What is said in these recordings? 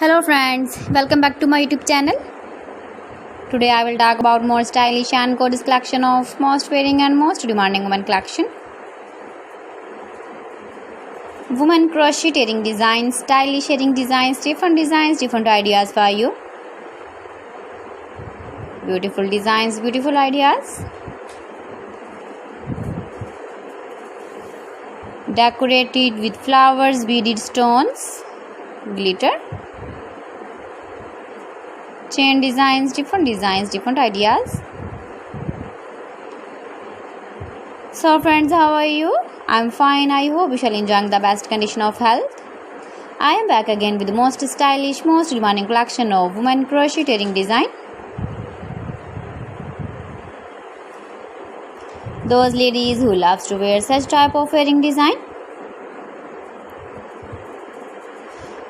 Hello friends, welcome back to my YouTube channel. Today I will talk about more stylish and gorgeous collection of most wearing and most demanding women collection. Women crocheting designs, stylish shading designs, different ideas for you. Beautiful designs, beautiful ideas. Decorated with flowers, beaded stones, glitter. Chain designs, different ideas. So friends, how are you? I'm fine. I hope you shall enjoy the best condition of health. I am back again with the most stylish, most demanding collection of women crocheting design. Those ladies who loves to wear such type of wearing design.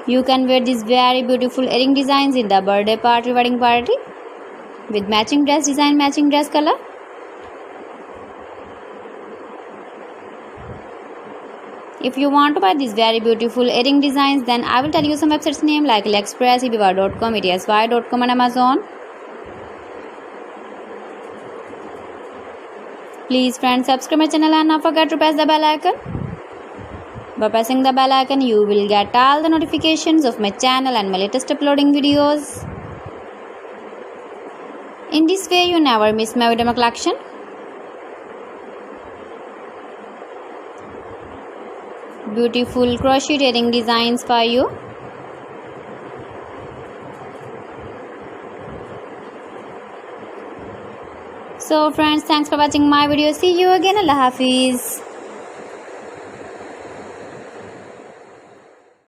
You can wear these very beautiful earring designs in the birthday party, wedding party with matching dress design, matching dress color. If you want to buy these very beautiful earring designs, then I will tell you some websites name like AliExpress, eBay.com, ETSY.com and Amazon. Please friends, subscribe my channel and not forget to press the bell icon. By pressing the bell icon, you will get all the notifications of my channel and my latest uploading videos. In this way, you never miss my video collection. Beautiful crocheting designs for you. So friends, thanks for watching my video. See you again. Allah Hafiz.